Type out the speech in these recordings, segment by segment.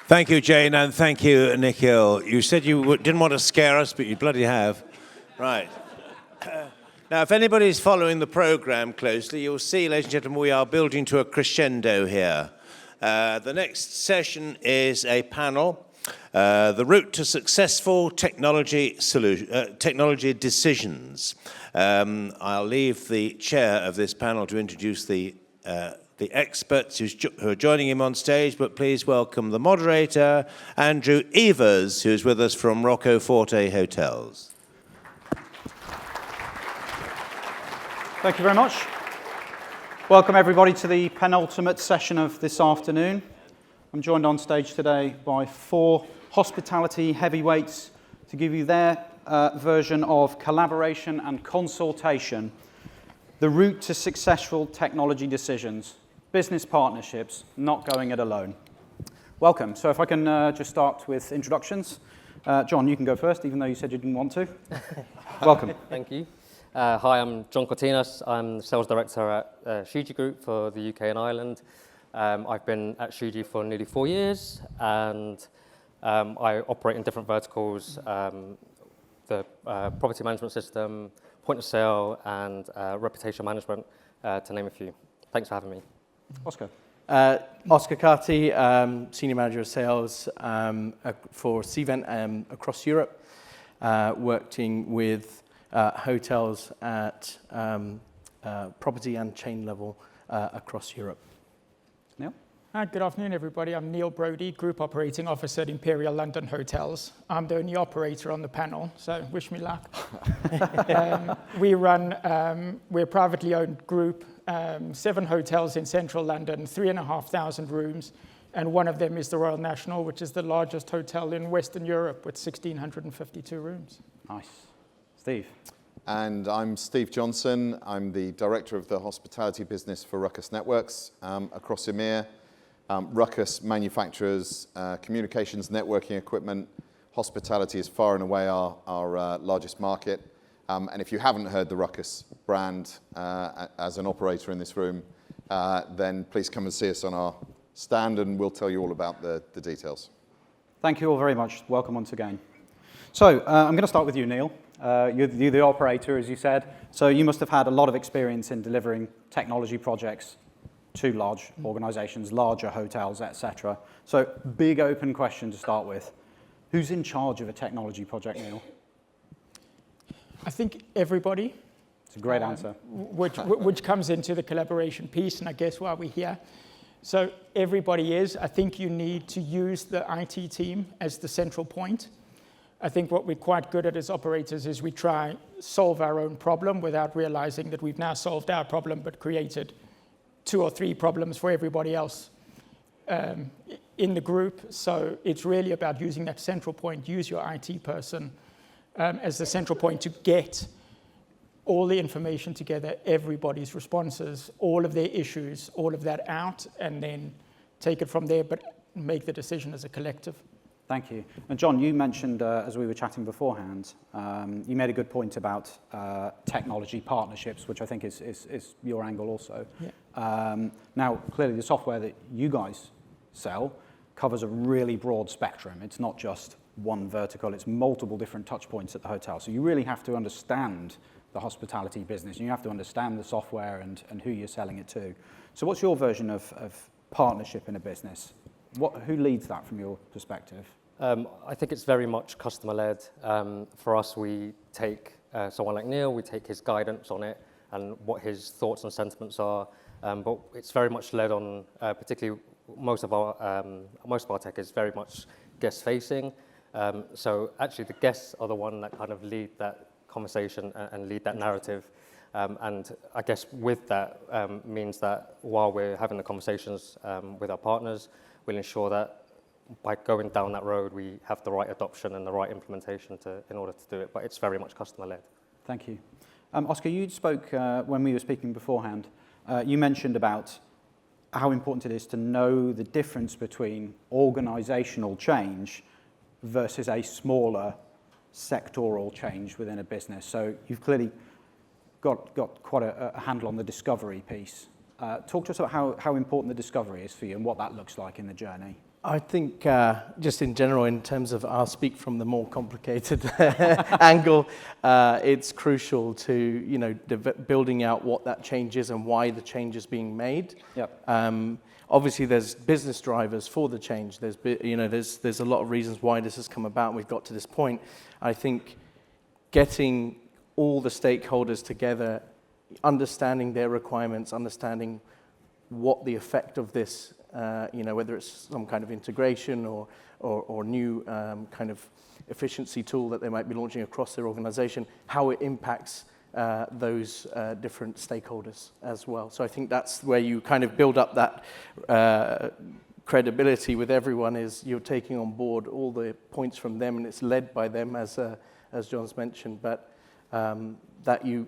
Thank you, Jane, and thank you, Nikhil. You said you didn't want to scare us, but you bloody have. Right. Now, if anybody's following the program closely, you'll see, ladies and gentlemen, we are building to a crescendo here. The next session is a panel, the route to successful technology decisions. I'll leave the chair of this panel to introduce the experts who are joining him on stage, but please welcome the moderator, Andrew Evers, who's with us from Rocco Forte Hotels. Thank you very much. Welcome everybody to the penultimate session of this afternoon. I'm joined on stage today by 4 hospitality heavyweights to give you their version of collaboration and consultation, the route to successful technology decisions. Business partnerships, not going it alone. Welcome. So if I can just start with introductions. Jon, you can go first, even though you said you didn't want to. Welcome. Thank you. Hi, I'm Jon Cortinas. I'm the Sales Director at Shiji Group for the UK and Ireland. I've been at Shiji for nearly 4 years, and I operate in different verticals, the property management system, point of sale, and reputation management, to name a few. Thanks for having me. Oscar. Oscar Carty, Senior Manager of Sales for Cvent across Europe, working with hotels at property and chain level across Europe. Neil? Hi, good afternoon, everybody. I'm Neil Braude, Group Operating Officer at Imperial London Hotels. I'm the only operator on the panel, so wish me luck. We're a privately owned group, 7 hotels in central London, 3,500 rooms, and one of them is the Royal National, which is the largest hotel in Western Europe with 1,652 rooms. Nice. Steve. And I'm Steve Johnson. I'm the Director of the Hospitality Business for RUCKUS Networks across EMEA. RUCKUS manufactures communications networking equipment. Hospitality is far and away our largest market. And if you haven't heard the RUCKUS brand as an operator in this room, then please come and see us on our stand and we'll tell you all about the details. Thank you all very much. Welcome once again. So I'm going to start with you, Neil. You're the operator, as you said. So you must have had a lot of experience in delivering technology projects to large organizations, larger hotels, etc. So big open question to start with. Who's in charge of a technology project, Neil? I think everybody. It's a great answer. Which comes into the collaboration piece, and I guess why we're here. So everybody is. I think you need to use the IT team as the central point. I think what we're quite good at as operators is we try solve our own problem without realizing that we've now solved our problem but created 2 or 3 problems for everybody else in the group. So it's really about using that central point, use your IT person as the central point to get all the information together, everybody's responses, all of their issues, all of that out, and then take it from there, but make the decision as a collective. Thank you. And Jon, you mentioned, as we were chatting beforehand, you made a good point about technology partnerships, which I think is your angle also. Yeah. Now, clearly the software that you guys sell covers a really broad spectrum. It's not just one vertical, it's multiple different touch points at the hotel. So you really have to understand the hospitality business. You have to understand the software and who you're selling it to. So what's your version of partnership in a business? Who leads that from your perspective? I think it's very much customer-led. For us, we take someone like Neil, we take his guidance on it and what his thoughts and sentiments are, but it's very much led on, particularly most of our tech is very much guest-facing. So actually the guests are the one that kind of lead that conversation and lead that narrative. And I guess with that means that while we're having the conversations with our partners, we'll ensure that by going down that road, we have the right adoption and the right implementation in order to do it. But it's very much customer-led. Thank you. Oscar, you spoke when we were speaking beforehand. You mentioned about how important it is to know the difference between organizational change versus a smaller sectoral change within a business. So you've clearly got quite a handle on the discovery piece. Talk to us about how important the discovery is for you and what that looks like in the journey. I think just in general, in terms of, I'll speak from the more complicated angle, it's crucial to, you know, building out what that change is and why the change is being made. Yep. Obviously, there's business drivers for the change. There's a lot of reasons why this has come about. We've got to this point. I think getting all the stakeholders together, understanding their requirements, understanding what the effect of this, whether it's some kind of integration or new kind of efficiency tool that they might be launching across their organization, how it impacts those different stakeholders as well. So I think that's where you kind of build up that credibility with everyone, is you're taking on board all the points from them, and it's led by them, as Jon's mentioned, but that you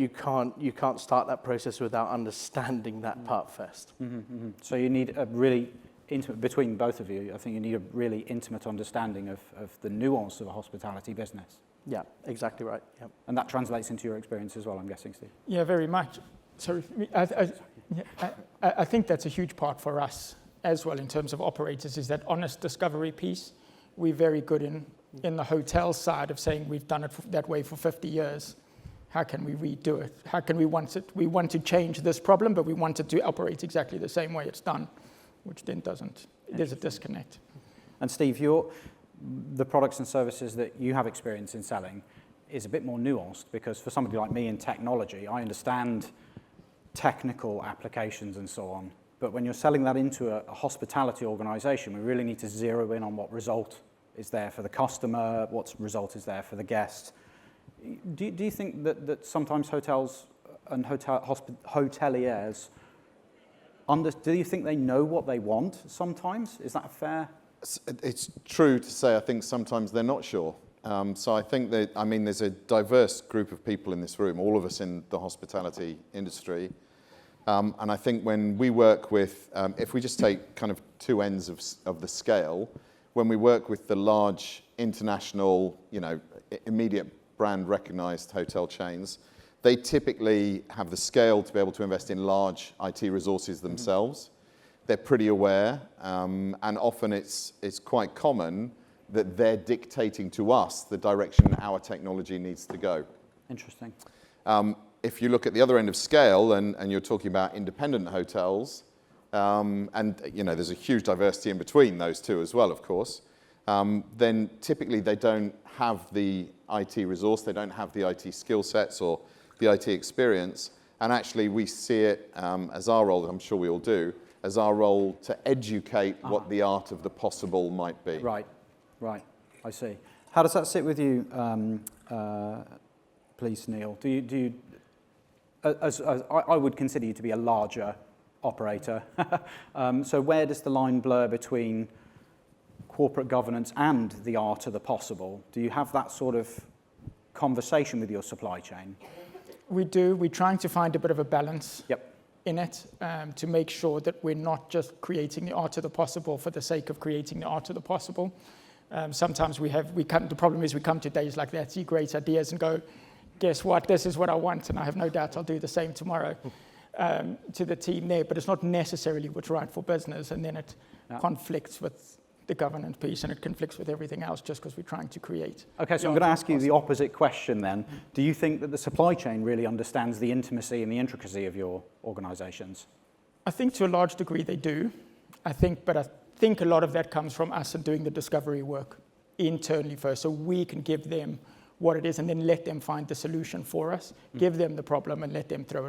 can't start that process without understanding that part first. Mm-hmm, mm-hmm. So you need a really intimate, between both of you, I think you need a really intimate understanding of the nuance of a hospitality business. Yeah, exactly right. Yep. And that translates into your experience as well, I'm guessing, Steve. Yeah, very much. So I think that's a huge part for us as well in terms of operators, is that honest discovery piece. We're very good in the hotel side of saying we've done it that way for 50 years. How can we redo it? How can we want to change this problem, but we want it to operate exactly the same way it's done, which then doesn't. There's a disconnect. And Steve, the products and services that you have experience in selling is a bit more nuanced, because for somebody like me in technology, I understand technical applications and so on. But when you're selling that into a hospitality organization, we really need to zero in on what result is there for the customer, what result is there for the guest. Do you think that sometimes hotels and hoteliers, do you think they know what they want sometimes? Is that fair? It's true to say I think sometimes they're not sure. So I think that, there's a diverse group of people in this room, all of us in the hospitality industry. And I think when we work with, if we just take kind of two ends of the scale, when we work with the large international, immediate brand recognized hotel chains, they typically have the scale to be able to invest in large IT resources themselves. They're pretty aware, and often it's quite common that they're dictating to us the direction our technology needs to go. Interesting. If you look at the other end of scale, and you're talking about independent hotels, and there's a huge diversity in between those two as well, of course, then typically they don't have the IT resource, they don't have the IT skill sets or the IT experience, and actually we see it as our role, I'm sure we all do, as our role to educate what the art of the possible might be. Right, I see. How does that sit with you, please, Neil? Do you as I would consider you to be a larger operator, so where does the line blur between corporate governance and the art of the possible? Do you have that sort of conversation with your supply chain? We do. We're trying to find a bit of a balance. Yep. In it, to make sure that we're not just creating the art of the possible for the sake of creating the art of the possible. Sometimes the problem is we come to days like that, see great ideas and go, guess what, this is what I want, and I have no doubt I'll do the same tomorrow to the team there, but it's not necessarily what's right for business, and then it conflicts with the governance piece, and it conflicts with everything else just because we're trying to create. Okay, so I'm going to ask you the opposite question then. Do you think that the supply chain really understands the intimacy and the intricacy of your organizations? I think to a large degree they do. But I think a lot of that comes from us and doing the discovery work internally first, so we can give them what it is and then let them find the solution for us, give them the problem and let them throw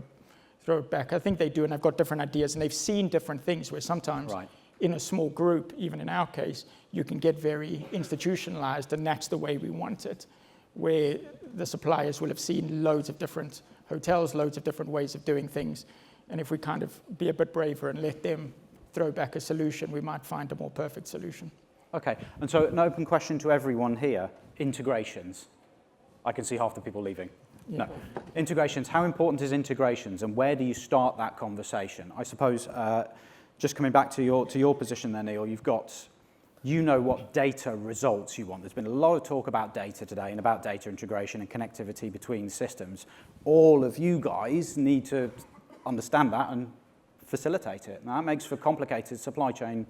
it back. I think they do, and I've got different ideas, and they've seen different things where sometimes in a small group, even in our case, you can get very institutionalized, and that's the way we want it, where the suppliers will have seen loads of different hotels, loads of different ways of doing things, and if we kind of be a bit braver and let them throw back a solution, we might find a more perfect solution. Okay, and so an open question to everyone here, integrations. I can see half the people leaving. Yeah. No. Integrations, how important is integrations, and where do you start that conversation? I suppose, just coming back to your position there, Neil, you know what data results you want. There's been a lot of talk about data today and about data integration and connectivity between systems. All of you guys need to understand that and facilitate it. Now, that makes for complicated supply chain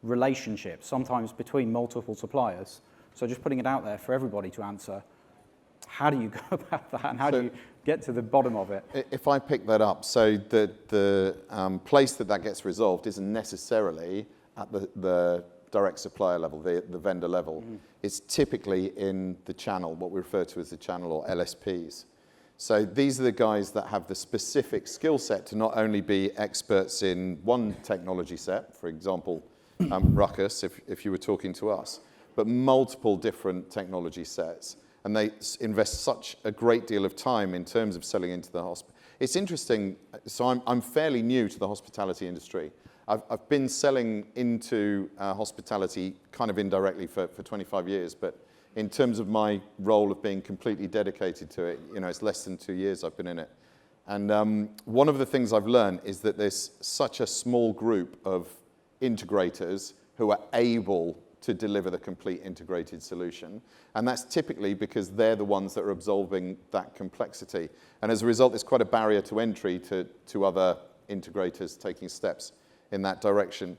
relationships, sometimes between multiple suppliers. So just putting it out there for everybody to answer, how do you go about that, and how do you get to the bottom of it? If I pick that up, so the place that gets resolved isn't necessarily at the direct supplier level, the vendor level. It's typically in the channel, what we refer to as the channel or LSPs. So these are the guys that have the specific skill set to not only be experts in one technology set, for example, RUCKUS, if you were talking to us, but multiple different technology sets. And they invest such a great deal of time in terms of selling into the hospital. It's interesting, so I'm fairly new to the hospitality industry. I've been selling into hospitality kind of indirectly for 25 years, but in terms of my role of being completely dedicated to it, it's less than 2 years I've been in it. And one of the things I've learned is that there's such a small group of integrators who are able to deliver the complete integrated solution. And that's typically because they're the ones that are absorbing that complexity. And as a result, there's quite a barrier to entry to other integrators taking steps in that direction.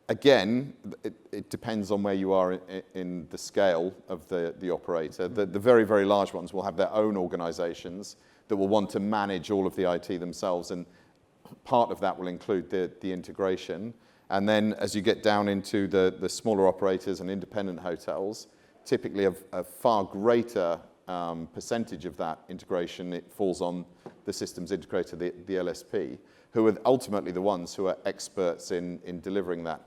Again, it depends on where you are in the scale of the operator. The very, very large ones will have their own organizations that will want to manage all of the IT themselves, and part of that will include the integration. And then as you get down into the smaller operators and independent hotels, typically a far greater percentage of that integration, it falls on the systems integrator, the LSP, who are ultimately the ones who are experts in delivering that.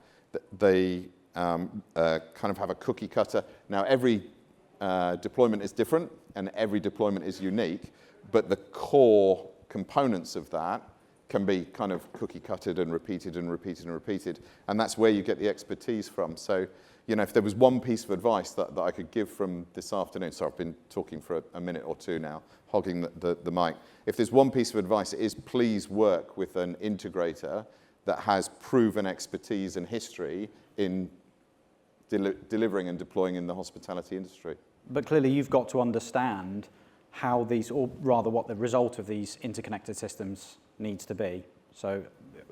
They kind of have a cookie cutter. Now, every deployment is different and every deployment is unique, but the core components of that can be kind of cookie cutted and repeated and repeated and repeated. And that's where you get the expertise from. So, if there was one piece of advice that I could give from this afternoon, so I've been talking for a minute or two now, hogging the mic. If there's one piece of advice, it is please work with an integrator that has proven expertise and history in delivering and deploying in the hospitality industry. But clearly you've got to understand how these, or rather what the result of these interconnected systems needs to be. So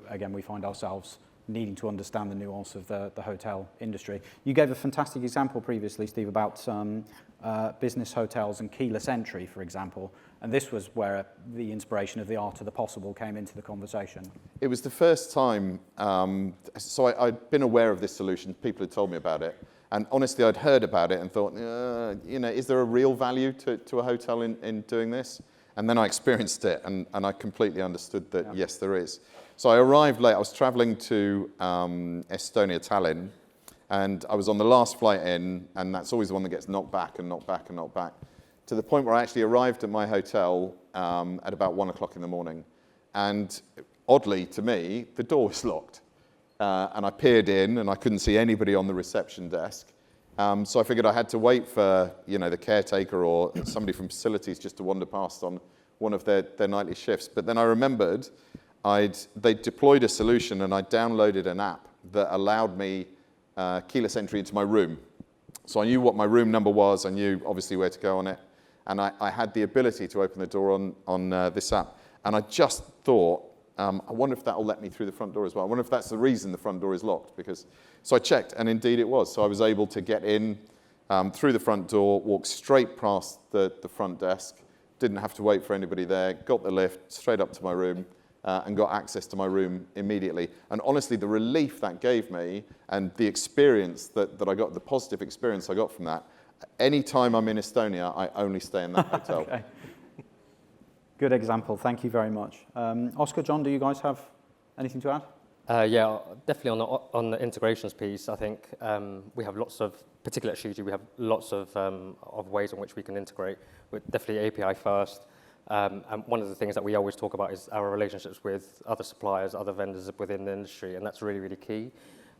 again, we find ourselves needing to understand the nuance of the hotel industry. You gave a fantastic example previously, Steve, about business hotels and keyless entry, for example. And this was where the inspiration of the art of the possible came into the conversation. It was the first time, so I'd been aware of this solution, people had told me about it, and honestly I'd heard about it and thought, is there a real value to a hotel in doing this? And then I experienced it, and I completely understood that, yes, there is. So I arrived late, I was traveling to Estonia, Tallinn, and I was on the last flight in, and that's always the one that gets knocked back and knocked back and knocked back, to the point where I actually arrived at my hotel at about 1 o'clock in the morning. And oddly to me, the door was locked. And I peered in and I couldn't see anybody on the reception desk. So I figured I had to wait for the caretaker or somebody from facilities just to wander past on one of their nightly shifts. But then I remembered they deployed a solution and I downloaded an app that allowed me keyless entry into my room. So I knew what my room number was, I knew obviously where to go on it. And I had the ability to open the door on this app. And I just thought, I wonder if that will let me through the front door as well. I wonder if that's the reason the front door is locked. So I checked, and indeed it was. So I was able to get in through the front door, walk straight past the front desk, didn't have to wait for anybody there, got the lift straight up to my room, and got access to my room immediately. And honestly, the relief that gave me and the experience that I got, the positive experience I got from that, any time I'm in Estonia, I only stay in that hotel. Okay. Good example. Thank you very much. Oscar, John, do you guys have anything to add? Yeah, definitely on the integrations piece, I think we have lots of, particularly at Shiji, we have lots of ways in which we can integrate. We're definitely API first. And one of the things that we always talk about is our relationships with other suppliers, other vendors within the industry, and that's really, really key.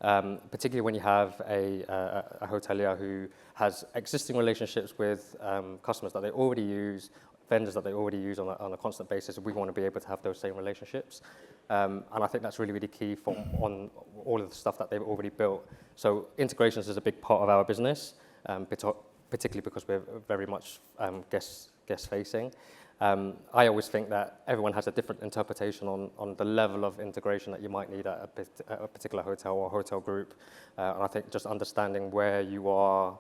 Particularly when you have a hotelier who has existing relationships with customers that they already use, vendors that they already use on a constant basis, we want to be able to have those same relationships. And I think that's really, really key on all of the stuff that they've already built. So integrations is a big part of our business, particularly because we're very much guest-facing. I always think that everyone has a different interpretation on the level of integration that you might need at a particular hotel or hotel group. And I think just understanding where you are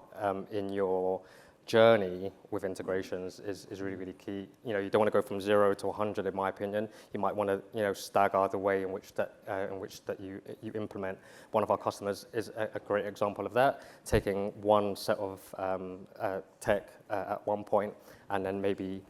in your journey with integrations is really, really key. You know, you don't want to go from 0 to 100, in my opinion. You might want to, you know, stagger the way in which that you implement. One of our customers is a great example of that, taking one set of tech at one point and then maybe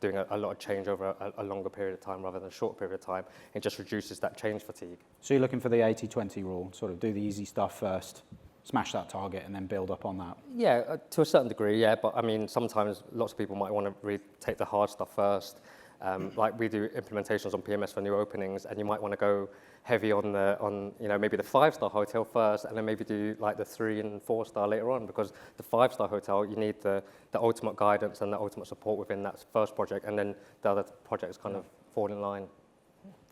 doing a lot of change over a longer period of time rather than a short period of time. It just reduces that change fatigue. So you're looking for the 80-20 rule, sort of do the easy stuff first, smash that target, and then build up on that. Yeah, to a certain degree, yeah. But I mean, sometimes lots of people might want to really take the hard stuff first. Like we do implementations on PMS for new openings, and you might want to go heavy on you know, maybe the 5-star hotel first, and then maybe do like the 3- and 4-star later on, because the 5-star hotel, you need the ultimate guidance and the ultimate support within that first project, and then the other projects kind of fall in line.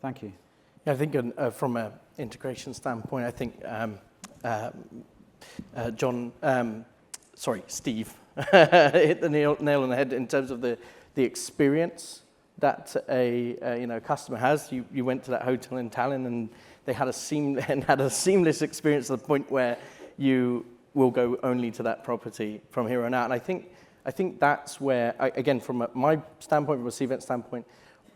Thank you. Yeah, I think from an integration standpoint, I think Steve hit the nail on the head in terms of the experience that a customer has. You went to that hotel in Tallinn and they had a seamless experience to the point where you will go only to that property from here on out. And I think that's where, again, from my standpoint, from a Cvent standpoint,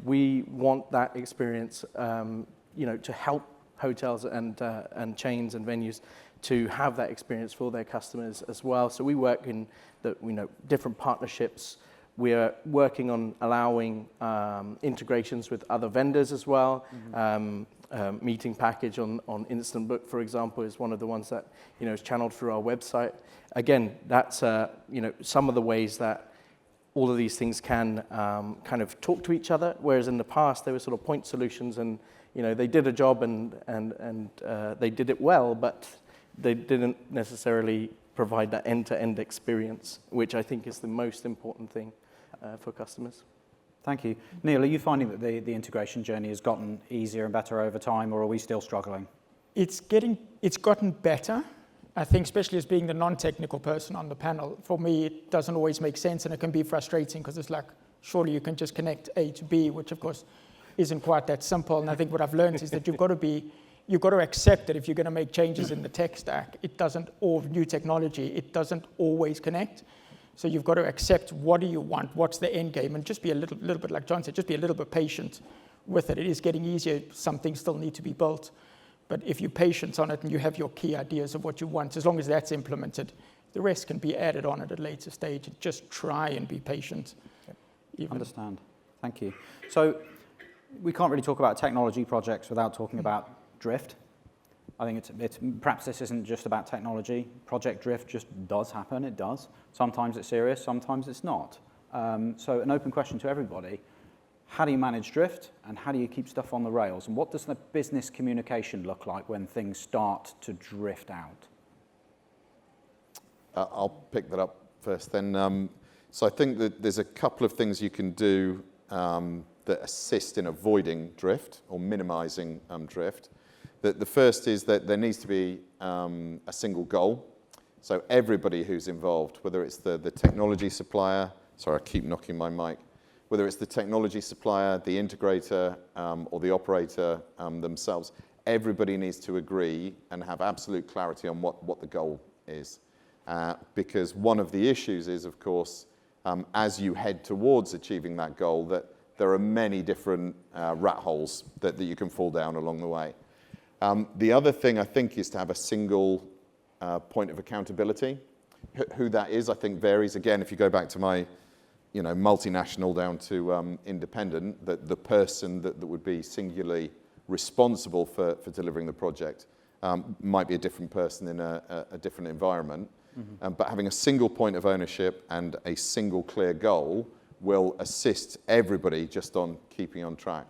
we want that experience, to help hotels and chains and venues to have that experience for their customers as well. So we work in different partnerships. We're working on allowing integrations with other vendors as well. Mm-hmm. Meeting package on Instant Book, for example, is one of the ones that is channeled through our website. Again, that's some of the ways that all of these things can kind of talk to each other. Whereas in the past there were sort of point solutions, and they did a job and they did it well, but they didn't necessarily provide that end-to-end experience, which I think is the most important thing for customers. Thank you. Neil, are you finding that the integration journey has gotten easier and better over time, or are we still struggling? It's gotten better. I think, especially as being the non-technical person on the panel, for me it doesn't always make sense, and it can be frustrating because it's like, surely you can just connect A to B, which of course isn't quite that simple. And I think what I've learned is that you've got to accept that if you're going to make changes in the tech stack, or new technology, it doesn't always connect. So you've got to accept, what do you want, what's the end game, and just be a little bit, like Jon said, just be a little bit patient with it. It is getting easier, some things still need to be built. But if you're patient on it and you have your key ideas of what you want, as long as that's implemented, the rest can be added on at a later stage. Just try and be patient. Understand. Thank you. So we can't really talk about technology projects without talking about drift. I think it's perhaps this isn't just about technology. Project drift just does happen. It does. Sometimes it's serious. Sometimes it's not. So an open question to everybody. How do you manage drift, and how do you keep stuff on the rails? And what does the business communication look like when things start to drift out? I'll pick that up first then. So I think that there's a couple of things you can do that assist in avoiding drift or minimizing drift. The first is that there needs to be a single goal. So everybody who's involved, whether it's the technology supplier, sorry, I keep knocking my mic, whether it's the technology supplier, the integrator, or the operator themselves, everybody needs to agree and have absolute clarity on what the goal is. Because one of the issues is, of course, as you head towards achieving that goal, that there are many different rat holes that you can fall down along the way. The other thing, I think, is to have a single point of accountability. Who that is, I think, varies. Again, if you go back to my multinational down to independent, that the person that would be singularly responsible for delivering the project might be a different person in a different environment. Mm-hmm. But having a single point of ownership and a single clear goal will assist everybody just on keeping on track.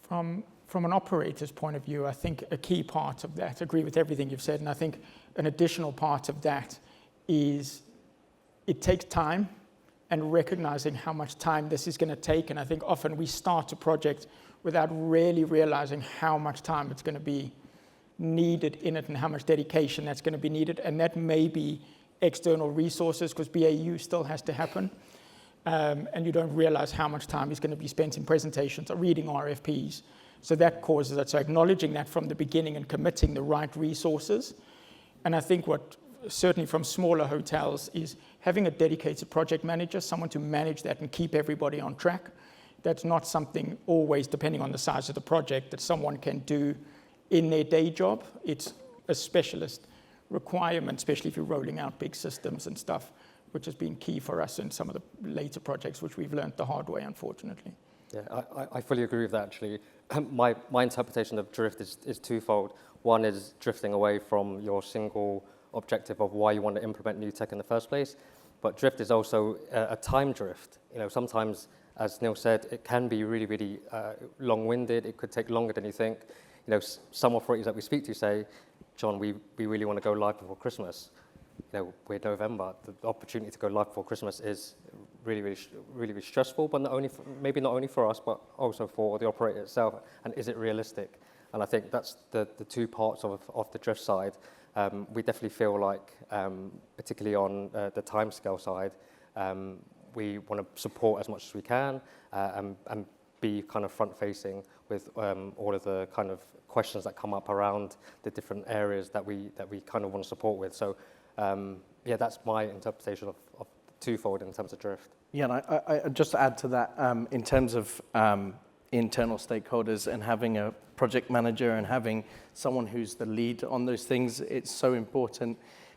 From an operator's point of view, I think a key part of that, I agree with everything you've said, and I think an additional part of that is it takes time, and recognizing how much time this is going to take. And I think often we start a project without really realizing how much time it's going to be needed in it and how much dedication that's going to be needed. And that may be external resources, because BAU still has to happen. and you don't realize how much time is going to be spent in presentations or reading RFPs. So that causes that. So acknowledging that from the beginning and committing the right resources. And I think what, certainly from smaller hotels, is having a dedicated project manager, someone to manage that and keep everybody on track. That's not something always, depending on the size of the project, that someone can do in their day job. It's a specialist requirement, especially if you're rolling out big systems and stuff, which has been key for us in some of the later projects, which we've learned the hard way, unfortunately. Yeah, I fully agree with that, actually. My interpretation of drift is twofold. One is drifting away from your single objective of why you want to implement new tech in the first place, but drift is also a time drift. Sometimes, as Neil said, it can be really, really long-winded. It could take longer than you think. Some operators that we speak to say, John, we really want to go live before Christmas. We're November. The opportunity to go live before Christmas is really, really, really, really stressful, but maybe not only for us, but also for the operator itself. And is it realistic? And I think that's the two parts of the drift side. We definitely feel like, particularly on the timescale side, we want to support as much as we can and be kind of front-facing with all of the kind of questions that come up around the different areas that we kind of want to support with. So, that's my interpretation of twofold in terms of drift. Yeah, and I just to add to that, in terms of internal stakeholders and having a project manager and having someone who's the lead on those things, it's so important,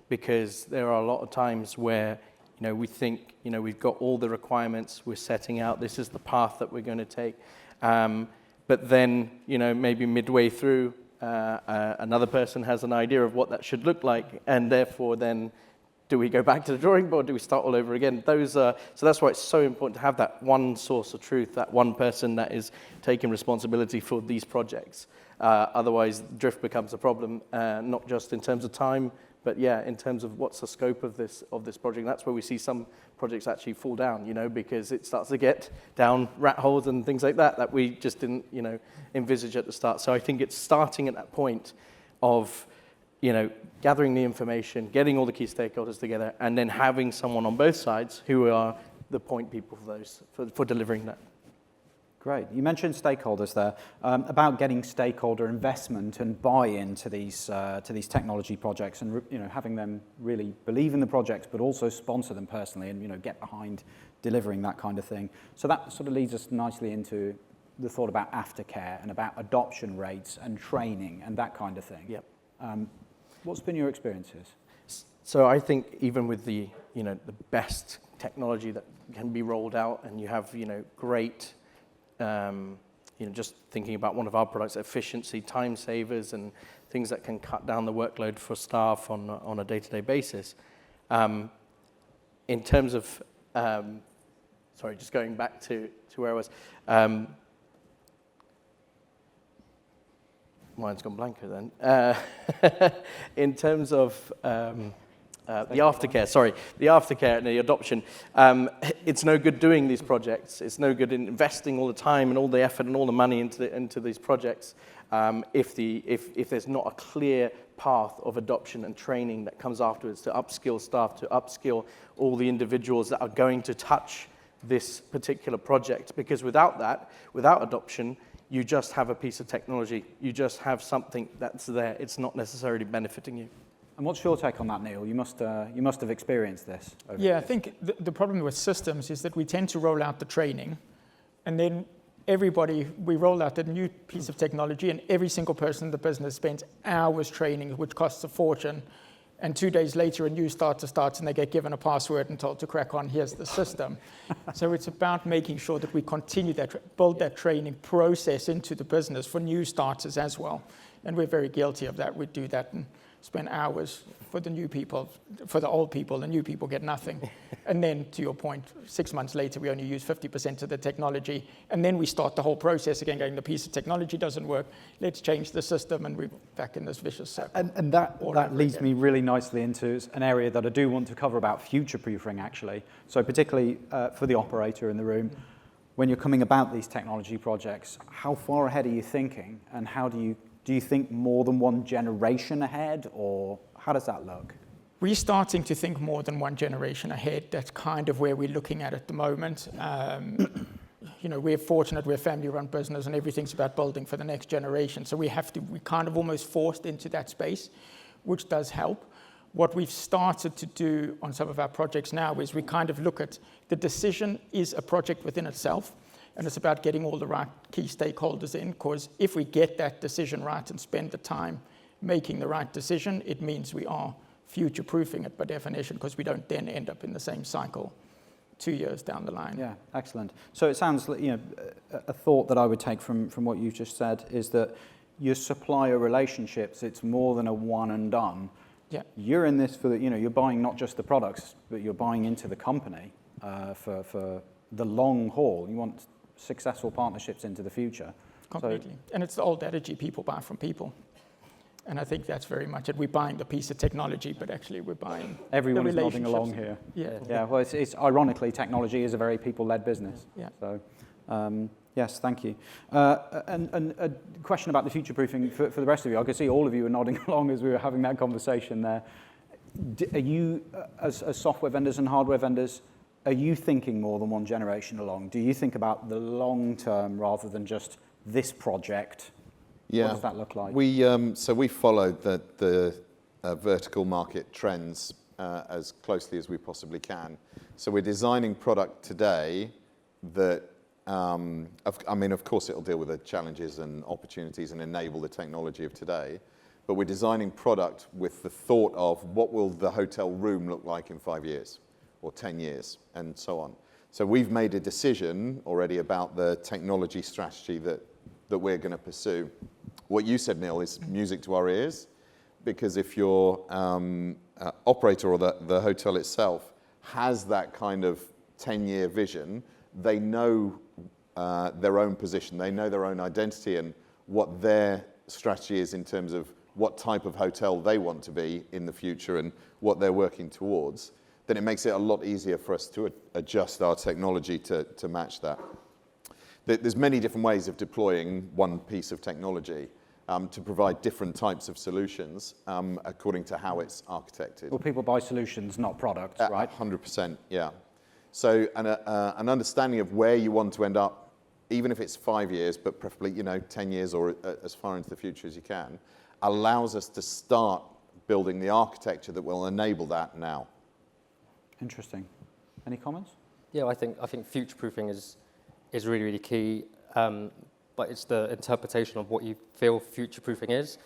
because there are a lot of times where we think we've got all the requirements, we're setting out, this is the path that we're going to take, but then maybe midway through another person has an idea of what that should look like, and therefore then do we go back to the drawing board? Do we start all over again? So that's why it's so important to have that one source of truth, that one person that is taking responsibility for these projects. Otherwise, drift becomes a problem, not just in terms of time, but in terms of what's the scope of this project. That's where we see some projects actually fall down, because it starts to get down rat holes and things like that we just didn't, envisage at the start. So I think it's starting at that point of gathering the information, getting all the key stakeholders together, and then having someone on both sides who are the point people for delivering that. Great. You mentioned stakeholders there, about getting stakeholder investment and buy-in to these technology projects, and having them really believe in the projects, but also sponsor them personally, and get behind delivering that kind of thing. So that sort of leads us nicely into the thought about aftercare and about adoption rates and training and that kind of thing. Yep. What's been your experiences? So I think even with the the best technology that can be rolled out, and you have great just thinking about one of our products, efficiency, time savers, and things that can cut down the workload for staff on a day-to-day basis. In terms of, sorry, just going back to where I was. Mine's gone blanker then. In terms of the aftercare and the adoption, it's no good doing these projects. It's no good in investing all the time and all the effort and all the money into these projects if there's not a clear path of adoption and training that comes afterwards to upskill staff, to upskill all the individuals that are going to touch this particular project. Because without that, without adoption, you just have a piece of technology. You just have something that's there. It's not necessarily benefiting you. And what's your take on that, Neil? You must have experienced this. I think the problem with systems is that we tend to roll out the training, and then we roll out a new piece of technology, and every single person in the business spends hours training, which costs a fortune. And 2 days later, a new starter starts, and they get given a password and told to crack on, here's the system. So it's about making sure that we continue build that training process into the business for new starters as well. And we're very guilty of that. We do that and spend hours for the new people, for the old people. The new people get nothing. And then, to your point, 6 months later, we only use 50% of the technology. And then we start the whole process again, going, the piece of technology doesn't work. Let's change the system, and we're back in this vicious circle. And that leads me really nicely into an area that I do want to cover about future-proofing, actually. So particularly for the operator in the room, when you're coming about these technology projects, how far ahead are you thinking, and how do you think more than one generation ahead, or how does that look? we're starting to think more than one generation ahead. That's kind of where we're looking at the moment. You know, we're fortunate, we're a family-run business, and everything's about building for the next generation. So we're kind of almost forced into that space, which does help. What we've started to do on some of our projects now is we kind of look at the decision is a project within itself, and it's about getting all the right key stakeholders in, because if we get that decision right and spend the time making the right decision, it means we are future-proofing it by definition, because we don't then end up in the same cycle 2 years down the line. Yeah, excellent. So it sounds like, you know, a thought that I would take from what you've just said is that your supplier relationships, it's more than a one and done. Yeah. You're in this for the, you know, you're buying not just the products, but you're buying into the company for the long haul. You want successful partnerships into the future. Completely. And it's the old adage, people buy from people. And I think that's very much it. We're buying the piece of technology, but actually we're buying everyone the is nodding relationships. along here. Yeah. Yeah. Well, it's ironically, technology is a very people-led business. Yeah. So, yes, thank you. And a question about the future-proofing for the rest of you. I could see all of you were nodding along as we were having that conversation there. Are you, as software vendors and hardware vendors, are you thinking more than one generation along? Do you think about the long term rather than just this project? Yeah. What does that look like? So we followed the vertical market trends as closely as we possibly can. So we're designing product today that, I mean, of course it'll deal with the challenges and opportunities and enable the technology of today, but we're designing product with the thought of what will the hotel room look like in 5 years or 10 years and so on. So we've made a decision already about the technology strategy that we're going to pursue. What you said, Neil, is music to our ears, because if your operator or the hotel itself has that kind of 10-year vision, they know their own position, they know their own identity and what their strategy is in terms of what type of hotel they want to be in the future and what they're working towards, then it makes it a lot easier for us to adjust our technology to match that. There's many different ways of deploying one piece of technology to provide different types of solutions according to how it's architected. Well, people buy solutions, not products, right? 100%, yeah. So an understanding of where you want to end up, even if it's 5 years, but preferably 10 years or as far into the future as you can, allows us to start building the architecture that will enable that now. Interesting. Any comments? Yeah, I think future-proofing is really, really key, but it's the interpretation of what you feel future-proofing is.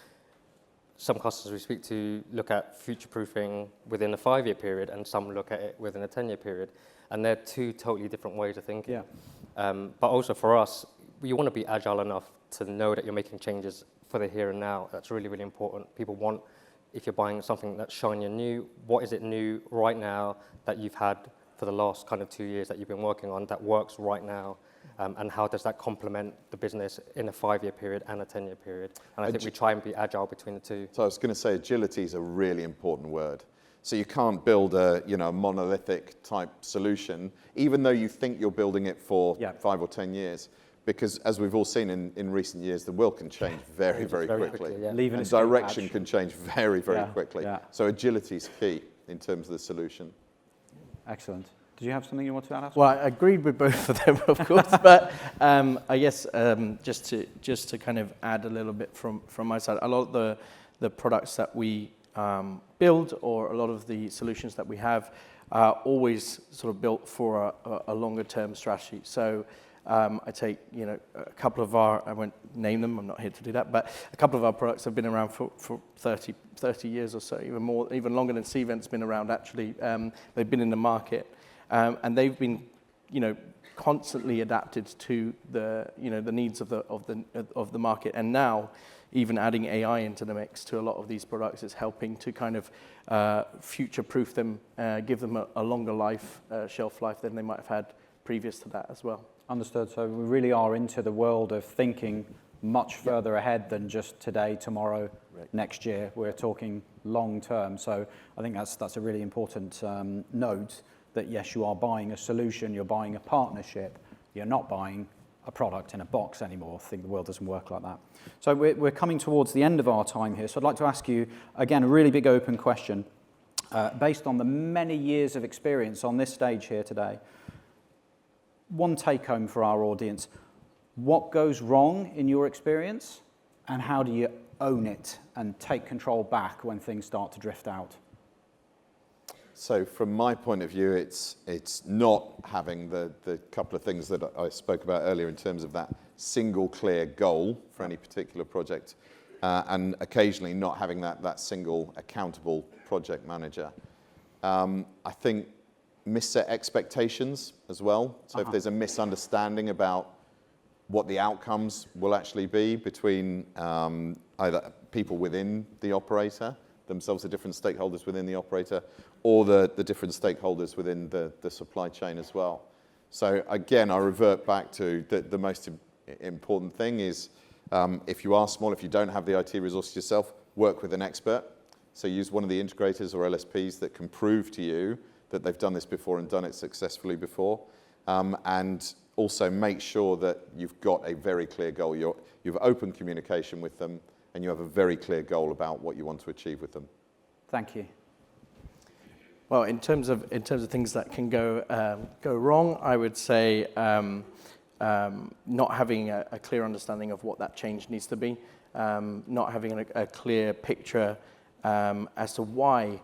Some customers we speak to look at future-proofing within a 5-year period, and some look at it within a 10-year period, and they're two totally different ways of thinking. Yeah. But also for us, you want to be agile enough to know that you're making changes for the here and now. That's really, really important. People want, if you're buying something that's shiny and new, what is it new right now that you've had for the last kind of 2 years that you've been working on that works right now? And how does that complement the business in a 5-year period and a 10-year period? And I think we try and be agile between the two. So I was going to say agility is a really important word. So you can't build a monolithic type solution, even though you think you're building it for 5 or 10 years. Because as we've all seen in recent years, the world can change very, very quickly. Yeah. And direction can change very, very quickly. Yeah. So agility is key in terms of the solution. Excellent. Did you have something you want to add? Well, I agreed with both of them, of course, but I guess just to kind of add a little bit from my side, a lot of the products that we build or a lot of the solutions that we have are always sort of built for a longer term strategy. So I take, a couple of I won't name them, I'm not here to do that, but a couple of our products have been around for 30 years or so, even more, even longer than Cvent's been around actually. They've been in the market. And they've been, constantly adapted to the needs of the market. And now, even adding AI into the mix to a lot of these products is helping to kind of future-proof them, give them a longer life, shelf life than they might have had previous to that as well. Understood. So we really are into the world of thinking much further ahead than just today, tomorrow, next year. We're talking long term. So I think that's a really important note. That yes, you are buying a solution, you're buying a partnership, you're not buying a product in a box anymore. I think the world doesn't work like that. So we're coming towards the end of our time here. So I'd like to ask you, again, a really big open question. based on the many years of experience on this stage here today, one take-home for our audience. What goes wrong in your experience, and how do you own it and take control back when things start to drift out? So from my point of view, it's not having the couple of things that I spoke about earlier in terms of that single clear goal for any particular project, and occasionally not having that single accountable project manager. I think misset expectations as well. So if there's a misunderstanding about what the outcomes will actually be between either people within the operator, themselves the different stakeholders within the operator, or the different stakeholders within the supply chain as well. So again, I revert back to the most important thing is if you are small, if you don't have the IT resources yourself, work with an expert. So use one of the integrators or LSPs that can prove to you that they've done this before and done it successfully before. And also make sure that you've got a very clear goal. You have open communication with them, and you have a very clear goal about what you want to achieve with them. Thank you. Well, in terms of things that can go wrong, I would say not having a clear understanding of what that change needs to be, not having a clear picture as to why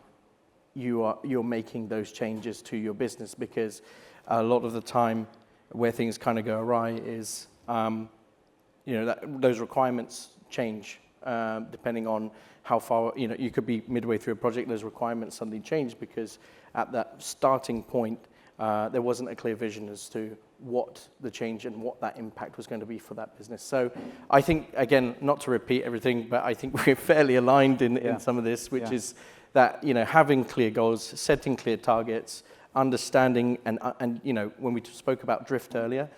you're making those changes to your business, because a lot of the time where things kind of go awry is those requirements change depending on how far, you could be midway through a project, those requirements suddenly change because at that starting point, there wasn't a clear vision as to what the change and what that impact was going to be for that business. So I think, again, not to repeat everything, but I think we're fairly aligned in some of this, which is that, having clear goals, setting clear targets, understanding, and when we spoke about drift earlier,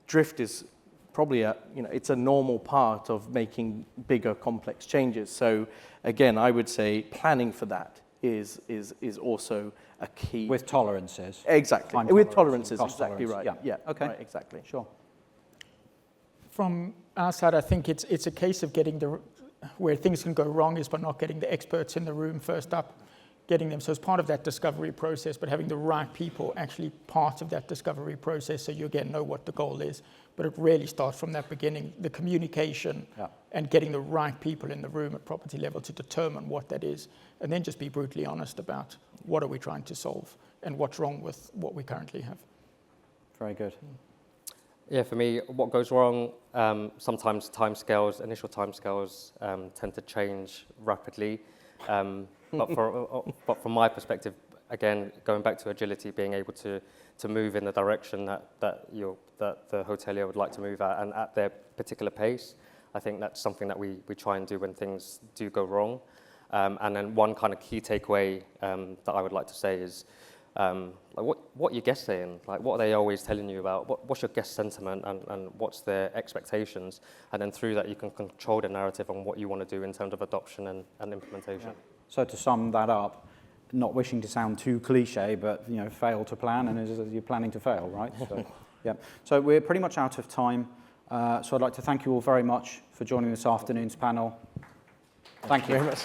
drift is probably it's a normal part of making bigger, complex changes. So again, I would say planning for that is also a key. With tolerances. Exactly. With tolerances, exactly right. Yeah. Okay. Right, exactly. Sure. From our side, I think it's a case of getting where things can go wrong is by not getting the experts in the room first up, getting them. So it's part of that discovery process, but having the right people actually part of that discovery process so you again know what the goal is. But it really starts from that beginning, the communication and getting the right people in the room at property level to determine what that is. And then just be brutally honest about what are we trying to solve and what's wrong with what we currently have. Very good. Yeah, for me, what goes wrong, sometimes initial timescales tend to change rapidly. But from my perspective, again, going back to agility, being able to move in the direction that the hotelier would like to move at and at their particular pace, I think that's something that we try and do when things do go wrong. And then one kind of key takeaway that I would like to say is what your guests saying, like what are they always telling you about, what's your guest sentiment and what's their expectations, and then through that you can control the narrative on what you want to do in terms of adoption and implementation. Yeah. So to sum that up, not wishing to sound too cliche, but fail to plan, and you're planning to fail, right? So, yeah. So we're pretty much out of time. So I'd like to thank you all very much for joining this afternoon's panel. Thank you very much.